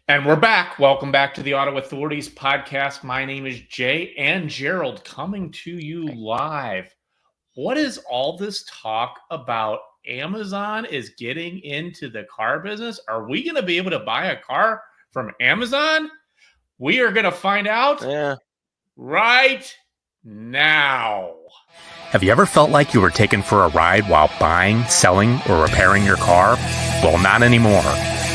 And we're back. Welcome back to the Auto Authorities Podcast. My name is Jay and Gerald coming to you live. What is all this talk about Amazon is getting into the car business? Are we going to be able to buy a car from Amazon? We are going to find out right now. Have you ever felt like you were taken for a ride while buying, selling, or repairing your car? Well, not anymore.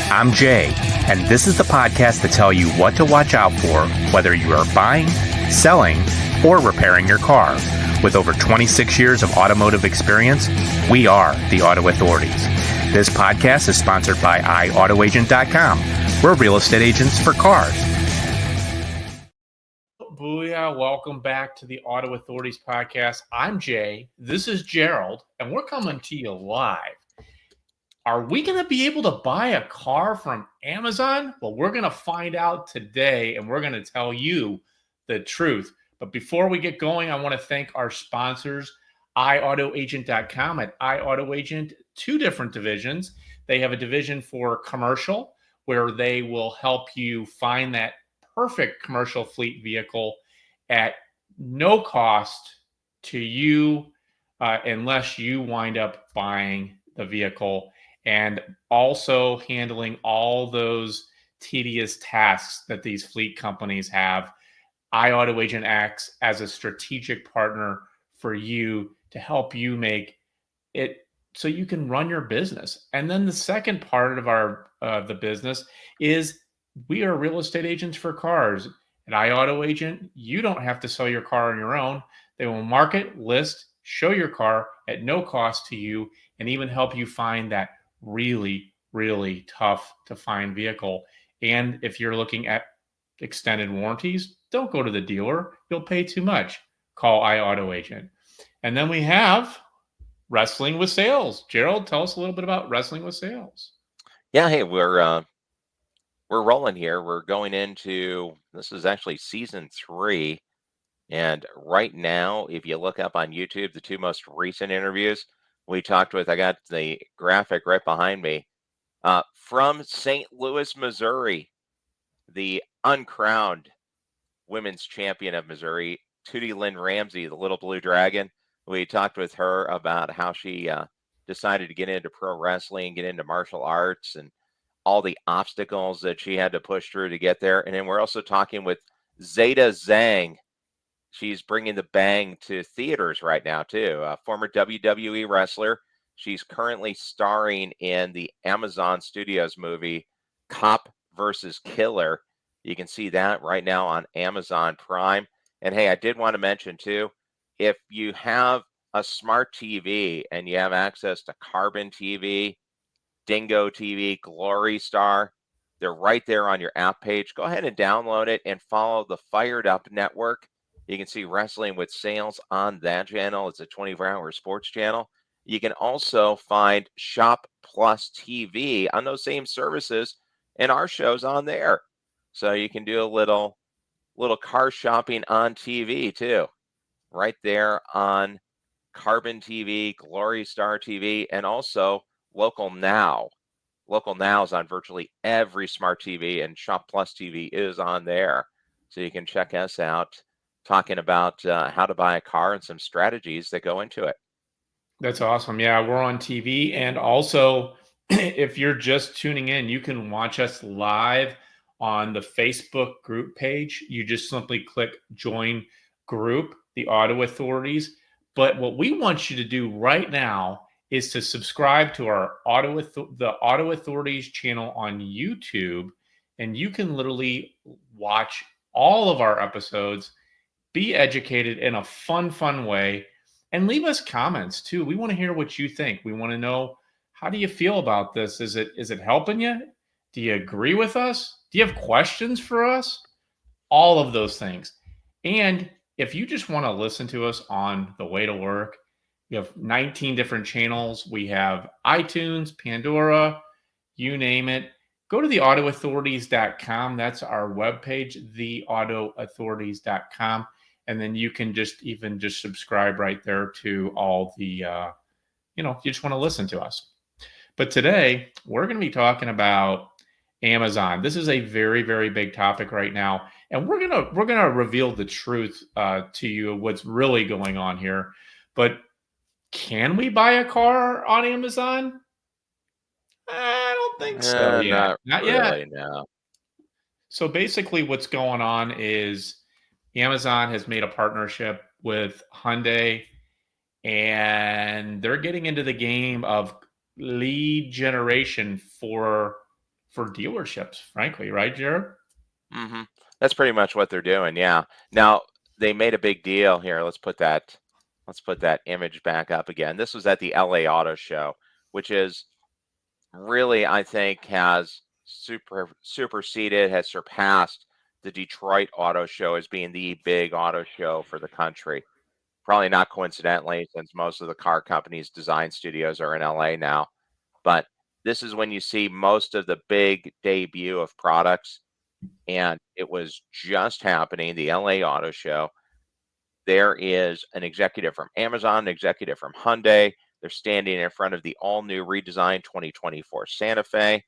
I'm Jay, and this is the podcast to tell you what to watch out for, whether you are buying, selling, or repairing your car. With over 26 years of automotive experience, we are the Auto Authorities. This podcast is sponsored by iAutoAgent.com. We're real estate agents for cars. Booyah, welcome back to the Auto Authorities Podcast. I'm Jay, this is Gerald, and we're coming to you live. Are we going to be able to buy a car from Amazon? Well, we're going to find out today, and we're going to tell you the truth. But before we get going, I want to thank our sponsors, iAutoAgent.com. At iAutoAgent, two different divisions. They have a division for commercial, where they will help you find that perfect commercial fleet vehicle at no cost to you unless you wind up buying the vehicle, and also handling all those tedious tasks that these fleet companies have. iAutoAgent acts as a strategic partner for you to help you make it so you can run your business. And then the second part of our the business is we are real estate agents for cars. At iAutoAgent, you don't have to sell your car on your own. They will market, list, show your car at no cost to you, and even help you find that really, really tough to find vehicle. And if you're looking at extended warranties, don't go to the dealer. You'll pay too much. Call iAutoAgent. And then we have Wrestling with Sales. Gerald, tell us a little bit about Wrestling with Sales. Yeah, hey, we're rolling here. We're going into, this is actually season 3. And right now, if you look up on YouTube, the two most recent interviews we talked with, I got the graphic right behind me, from St. Louis, Missouri, the uncrowned women's champion of Missouri, Tootie Lynn Ramsey, the Little Blue Dragon. We talked with her about how she decided to get into pro wrestling, get into martial arts, and all the obstacles that she had to push through to get there. And then we're also talking with Zeta Zhang. She's bringing the bang to theaters right now, too. A former WWE wrestler. She's currently starring in the Amazon Studios movie, Cop versus Killer. You can see that right now on Amazon Prime. And hey, I did want to mention, too, if you have a smart TV and you have access to Carbon TV, Dingo TV, Glory Star, they're right there on your app page. Go ahead and download it and follow the Fired Up Network. You can see Wrestling with Sales on that channel. It's a 24-hour sports channel. You can also find Shop Plus TV on those same services and our shows on there. So you can do a little car shopping on TV too. Right there on Carbon TV, Glory Star TV, and also Local Now. Local Now is on virtually every smart TV, and Shop Plus TV is on there. So you can check us out talking about how to buy a car and some strategies that go into it. That's awesome. Yeah, we're on TV. And also, if you're just tuning in, you can watch us live on the Facebook group page. You just simply click join group, the Auto Authorities. But what we want you to do right now is to subscribe to our the Auto Authorities channel on YouTube, and you can literally watch all of our episodes, be educated in a fun way, and leave us comments too. We want to hear what you think. We want to know, how do you feel about this? Is it helping you? Do you agree with us? Do you have questions for us? All of those things. And if you just want to listen to us on the way to work, we have 19 different channels. We have iTunes, Pandora, you name it. Go to theautoauthorities.com. That's our webpage, theautoauthorities.com. And then you can just subscribe right there to all the, you just want to listen to us. But today we're going to be talking about Amazon. This is a very, very big topic right now, and we're gonna reveal the truth to you of what's really going on here. But can we buy a car on Amazon? I don't think so yet. Not Not yet. really, no. So basically, what's going on is Amazon has made a partnership with Hyundai, and they're getting into the game of lead generation for dealerships. Frankly, right, Jared? hmm That's pretty much what they're doing. Yeah. Now they made a big deal here. Let's put that image back up again. This was at the LA Auto Show, which is really, I think, has superseded, has surpassed the Detroit Auto Show as being the big auto show for the country. Probably not coincidentally, since most of the car companies' design studios are in LA now. But this is when you see most of the big debut of products, and it was just happening, the LA Auto Show. There is an executive from Amazon, an executive from Hyundai. They're standing in front of the all-new redesigned 2024 Santa Fe,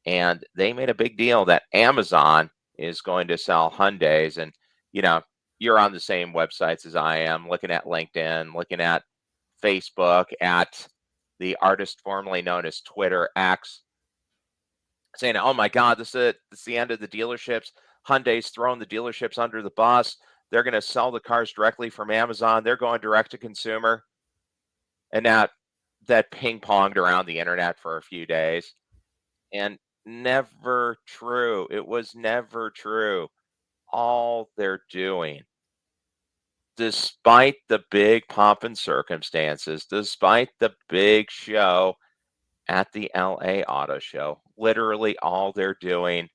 and they made a big deal that Amazon is going to sell Hyundais. And you know, you're on the same websites as I am, looking at LinkedIn, looking at Facebook, at the artist formerly known as Twitter X, saying, "Oh my God, this is it. This is the end of the dealerships. Hyundai's throwing the dealerships under the bus. They're going to sell the cars directly from Amazon. They're going direct to consumer." And that ping ponged around the internet for a few days, and never true. It was never true. All they're doing, despite the big pomp and circumstances, despite the big show at the LA Auto Show, literally all they're doing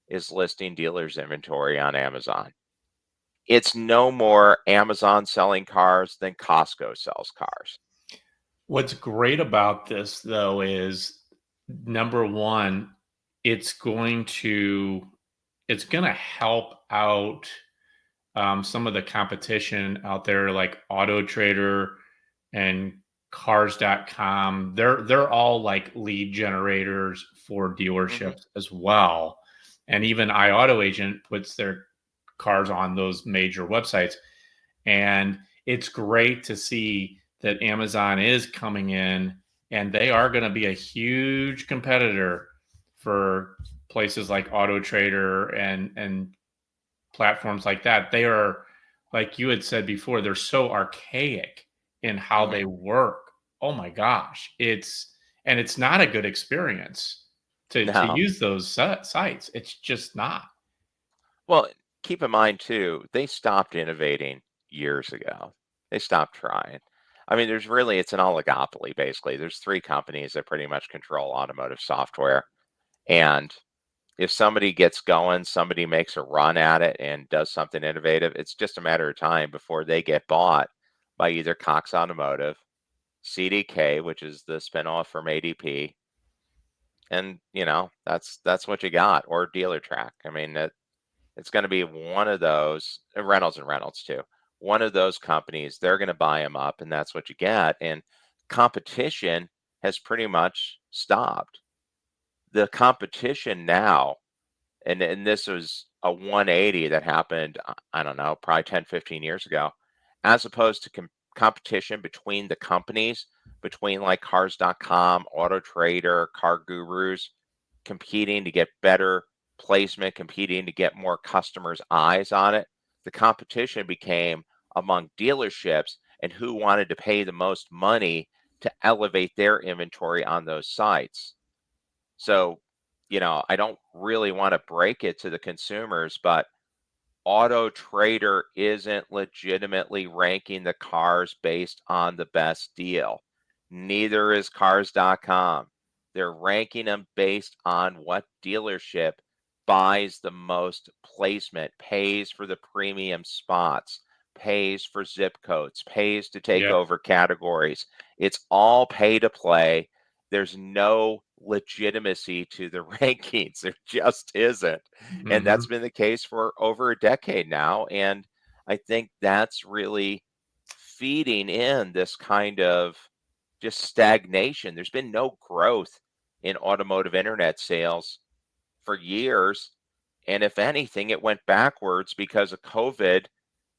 is listing dealers' inventory on Amazon. It's no more Amazon selling cars than Costco sells cars. What's great about this, though, is number one, it's going to it's going to help out some of the competition out there, like Auto Trader and Cars.com. They're all like lead generators for hmm dealerships as well, and even iAuto Agent puts their cars on those major websites. And it's great to see that Amazon is coming in, and they are going to be a huge competitor for places like Auto Trader and platforms like that. They are, like you had said before, they're so archaic in how hmm they work. Oh my gosh, it's not a good experience to No. use those sites. It's just not. Well, keep in mind too, they stopped innovating years ago. They stopped trying. I mean, it's an oligopoly basically. There's three companies that pretty much control automotive software. And if somebody gets going, somebody makes a run at it and does something innovative, it's just a matter of time before they get bought by either Cox Automotive, CDK, which is the spinoff from ADP, and that's what you got, or DealerTrack. I mean, it's going to be one of those, Reynolds and Reynolds too. One of those companies, they're going to buy them up, and that's what you get. And competition has pretty much stopped. The competition now, and this was a 180 that happened, I don't know, probably 10, 15 years ago, as opposed to competition between the companies, between like Cars.com, Auto Trader, Car Gurus, competing to get better placement, competing to get more customers' eyes on it. The competition became among dealerships and who wanted to pay the most money to elevate their inventory on those sites. So, I don't really want to break it to the consumers, but Auto Trader isn't legitimately ranking the cars based on the best deal. Neither is Cars.com. They're ranking them based on what dealership buys the most placement, pays for the premium spots, pays for zip codes, pays to take Yeah. over categories. It's all pay to play. There's no legitimacy to the rankings. There just isn't. And Mhm. that's been the case for over a decade now. And I think that's really feeding in this kind of just stagnation. There's been no growth in automotive internet sales for years. And if anything, it went backwards because of COVID,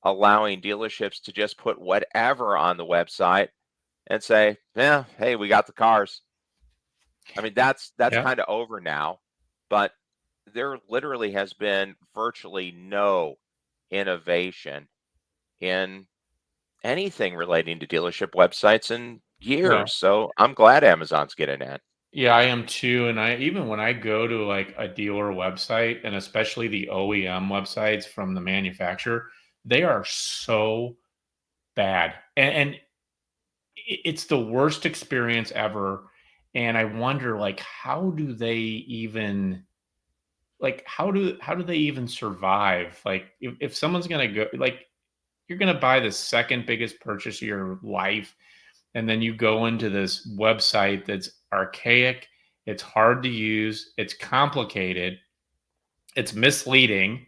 allowing dealerships to just put whatever on the website and say, yeah, hey, we got the cars. I mean, that's Yeah. kind of over now, but there literally has been virtually no innovation in anything relating to dealership websites in No. years. So I'm glad Amazon's getting in. Yeah, I am too. And I even when I go to like a dealer website and especially the OEM websites from the manufacturer, they are so bad. And it's the worst experience ever. And I wonder like how do they even like how do they even survive? Like if someone's gonna go like you're gonna buy the second biggest purchase of your life and then you go into this website that's archaic, it's hard to use, it's complicated, it's misleading.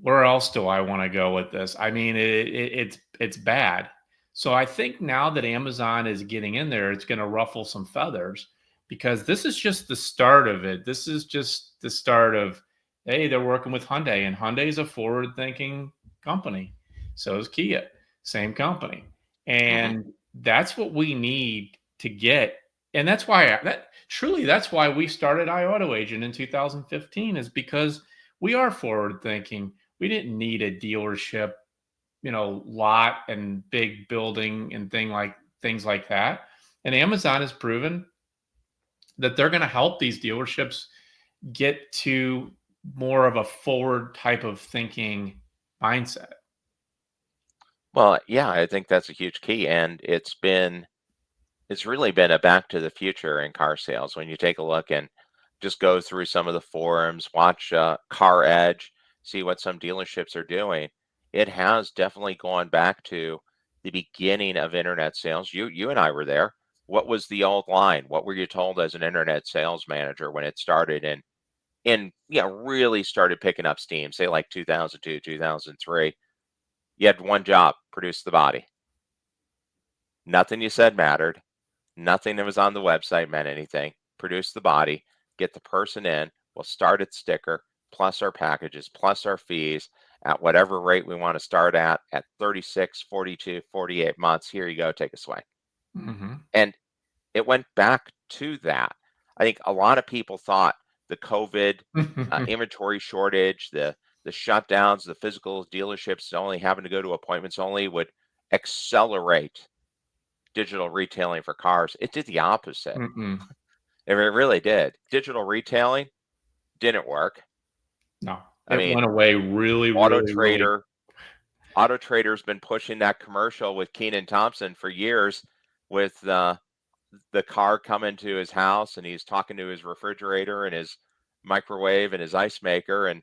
Where else do I want to go with this? I mean, it's bad. So I think now that Amazon is getting in there, it's going to ruffle some feathers because this is just the start of it. This is just the start of, hey, they're working with Hyundai, and Hyundai is a forward-thinking company. So is Kia, same company, Hmm. and that's what we need to get. And that's why that's why we started iAuto Agent in 2015 is because we are forward thinking. We didn't need a dealership, lot and big building and things like that. And Amazon has proven that they're going to help these dealerships get to more of a forward type of thinking mindset. Well, yeah, I think that's a huge key. And it's really been a back to the future in car sales. When you take a look and just go through some of the forums, watch Car Edge, see what some dealerships are doing, it has definitely gone back to the beginning of internet sales. You and I were there. What was the old line? What were you told as an internet sales manager when it started and yeah, really started picking up steam, say like 2002, 2003? You had one job, produce the body. Nothing you said mattered. Nothing that was on the website meant anything. Produce the body, get the person in. We'll start at sticker, plus our packages, plus our fees at whatever rate we want to start at 36, 42, 48 months. Here you go, take a swing. Hmm. And it went back to that. I think a lot of people thought the COVID inventory shortage, the shutdowns, the physical dealerships only having to go to appointments only would accelerate digital retailing for cars. It did the opposite. Mm-mm. It really did. Digital retailing didn't work. No, I it mean, went away really, Auto really, really. Trader, Auto Trader's been pushing that commercial with Keenan Thompson for years with the car coming to his house and he's talking to his refrigerator and his microwave and his ice maker and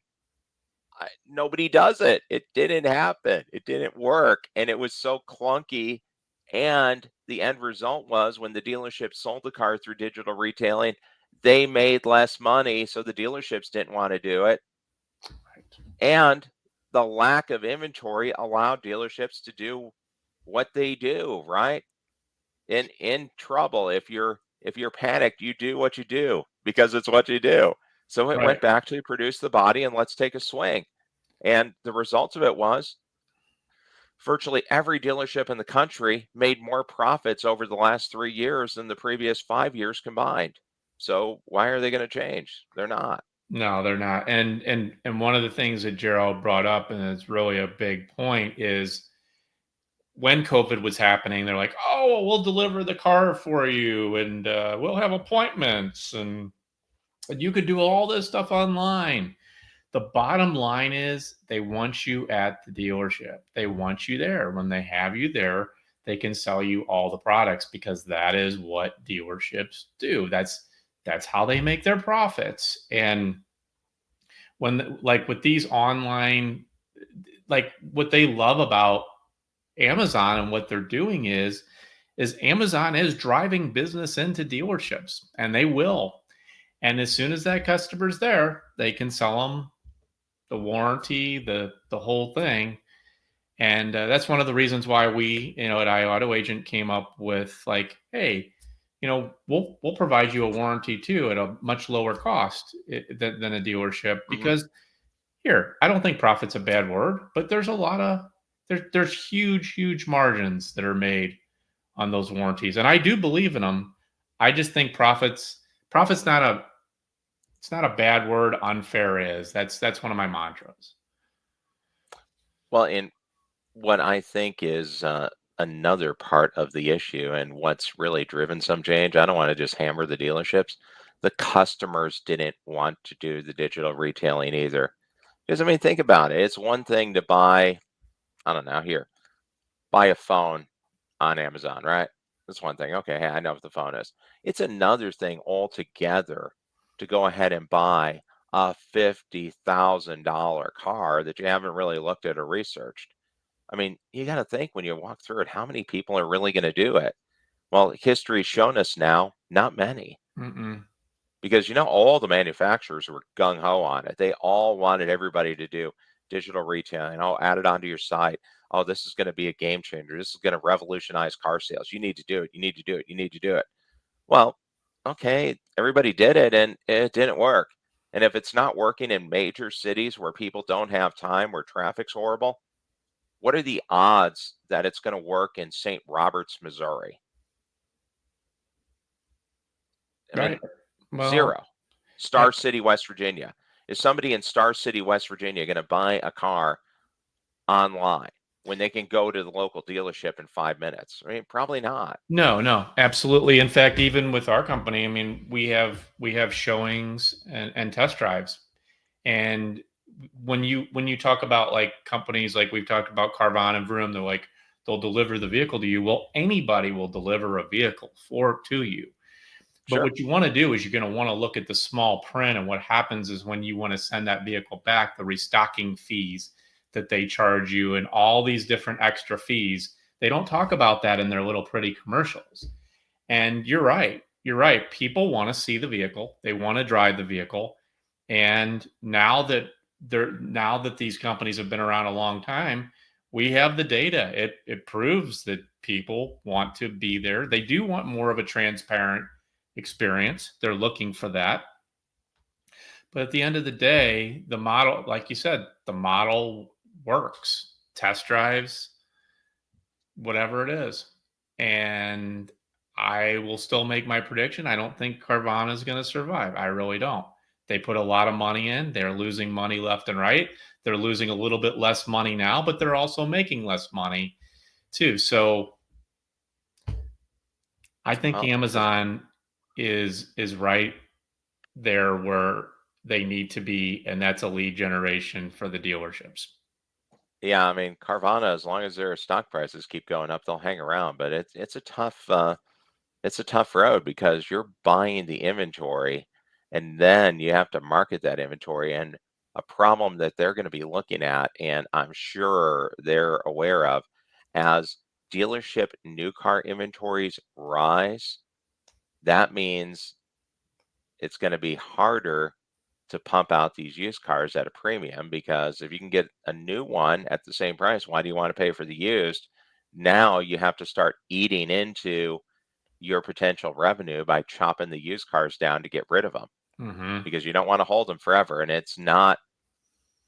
nobody does it. It didn't happen. It didn't work. And it was so clunky. And the end result was when the dealership sold the car through digital retailing, they made less money. So the dealerships didn't want to do it. Right. And the lack of inventory allowed dealerships to do what they do, right? In trouble. If you're panicked, you do what you do because it's what you do. So it Right. went back to produce the body and let's take a swing. And the results of it was virtually every dealership in the country made more profits over the last 3 years than the previous 5 years combined. So why are they going to change? They're not. No, they're not. And one of the things that Gerald brought up, and it's really a big point, is when COVID was happening, they're like, "Oh, well, we'll deliver the car for you, and we'll have appointments, and you could do all this stuff online." The bottom line is, they want you at the dealership. They want you there. When they have you there, they can sell you all the products because that is what dealerships do. That's how they make their profits. And when like with these online, like what they love about Amazon and what they're doing is Amazon is driving business into dealerships, and they will. And as soon as that customer's there, they can sell them the warranty, the whole thing. And that's one of the reasons why we, at iAuto Agent came up with like, hey, we'll provide you a warranty too at a much lower cost than a dealership. Hmm. Because here, I don't think profit's a bad word, but there's a lot of there's huge margins that are made on those warranties, and I do believe in them. I just think profits not a it's not a bad word. Unfair is. That's one of my mantras. Well, and what I think is another part of the issue and what's really driven some change, I don't want to just hammer the dealerships. The customers didn't want to do the digital retailing either. Because, I mean, think about it. It's one thing to buy, I don't know, here, buy a phone on Amazon, right? That's one thing. Okay, hey, I know what the phone is. It's another thing altogether to go ahead and buy a $50,000 car that you haven't really looked at or researched. I mean, you got to think when you walk through it, how many people are really going to do it? Well, history's shown us now, not many, Mm-mm. because all the manufacturers were gung ho on it. They all wanted everybody to do digital retailing. Oh, add it onto your site. Oh, this is going to be a game changer. This is going to revolutionize car sales. You need to do it. You need to do it. You need to do it. Well, okay, everybody did it and it didn't work. And if it's not working in major cities where people don't have time, where traffic's horrible, what are the odds that it's going to work in St. Roberts, Missouri? I Right. mean, Well, zero. I, Star City, West Virginia. Is somebody in Star City, West Virginia going to buy a car online when they can go to the local dealership in 5 minutes? I mean, probably not. no, absolutely. In fact, even with our company, I mean, we have showings and test drives. And when you talk about like companies like we've talked about Carvana and Vroom, they're like they'll deliver the vehicle to you. Well, anybody will deliver a vehicle to you. But Sure. what you want to do is you're going to want to look at the small print. And what happens is when you want to send that vehicle back, the restocking fees that they charge you and all these different extra fees, they don't talk about that in their little pretty commercials. And you're right. You're right. People want to see the vehicle. They want to drive the vehicle. And now that these companies have been around a long time, we have the data. It proves that people want to be there. They do want more of a transparent experience. They're looking for that. But at the end of the day, the model, like you said, the model works. Test drives, whatever it is. And I will still make my prediction. I don't think Carvana is going to survive. I really don't. They put a lot of money in. They're losing money left and right. They're losing a little bit less money now, but they're also making less money too. So I think Well, Amazon is right there where they need to be, and that's a lead generation for the dealerships. yeah, I mean, Carvana, as long as their stock prices keep going up, they'll hang around. But it's a tough road because you're buying the inventory and then you have to market that inventory. And a problem that they're going to be looking at, and I'm sure they're aware of, as dealership new car inventories rise, that means it's going to be harder to pump out these used cars at a premium, because if you can get a new one at the same price, why do you want to pay for the used? Now you have to start eating into your potential revenue by chopping the used cars down to get rid of them, Hmm. because you don't want to hold them forever. And it's not,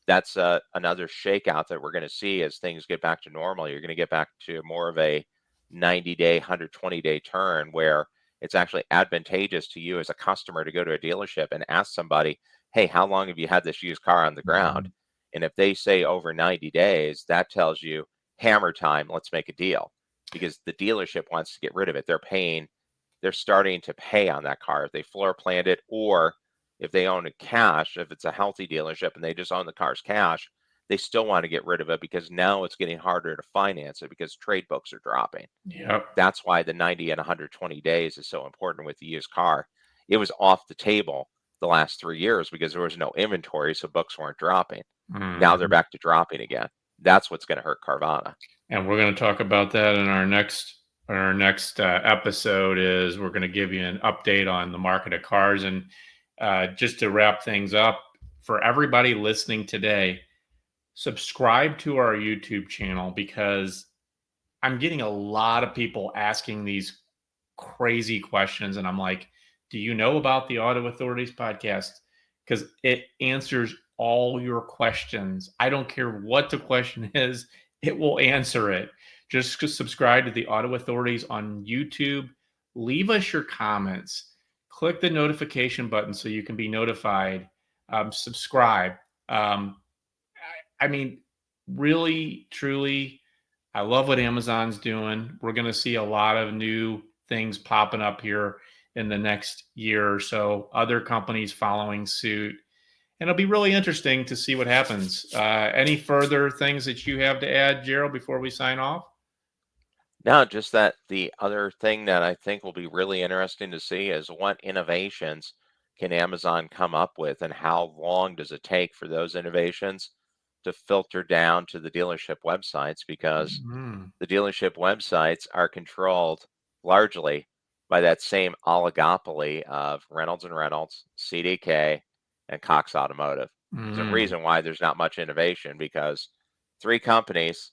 that's another shakeout that we're going to see as things get back to normal. You're going to get back to more of a 90-day, 120-day turn where it's actually advantageous to you as a customer to go to a dealership and ask somebody, hey, how long have you had this used car on the ground? Hmm. And if they say over 90 days, that tells you hammer time, let's make a deal, because the dealership wants to get rid of it. They're starting to pay on that car if they floor planned it, or if they own it cash. If it's a healthy dealership and they just own the cars cash, they still want to get rid of it because now it's getting harder to finance it because trade books are dropping. Yep. That's why the 90 and 120 days is so important with the used car. It was off the table the last 3 years because there was no inventory, so books weren't dropping. Now they're Hmm. back to dropping again. That's what's going to hurt Carvana. And we're going to talk about that in our next episode. Is we're going to give you an update on the market of cars. And just to wrap things up, for everybody listening today, subscribe to our YouTube channel, because I'm getting a lot of people asking these crazy questions. And I'm like, do you know about the Auto Authorities podcast? Because it answers all your questions. I don't care what the question is, it will answer it. Just subscribe to the Auto Authorities on YouTube. Leave us your comments. Click the notification button so you can be notified. Subscribe. I mean, really, truly, I love what Amazon's doing. We're going to see a lot of new things popping up here in the next year or so, other companies following suit. And it'll be really interesting to see what happens. Any further things that you have to add, Gerald, before we sign off? No, just that the other thing that I think will be really interesting to see is what innovations can Amazon come up with, and how long does it take for those innovations to filter down to the dealership websites, because Mm, the dealership websites are controlled largely by that same oligopoly of Reynolds and Reynolds, CDK, and Cox Automotive. There's a mm. reason why there's not much innovation, because three companies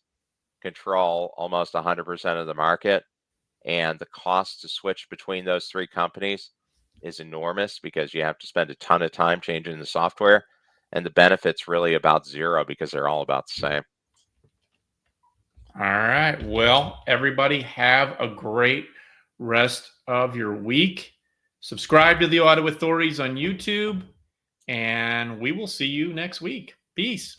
control almost 100% of the market, and the cost to switch between those three companies is enormous because you have to spend a ton of time changing the software, and the benefits really about zero because they're all about the same. All right. Well, everybody have a great rest of your week. Subscribe to the Auto Authorities on YouTube, and we will see you next week. Peace.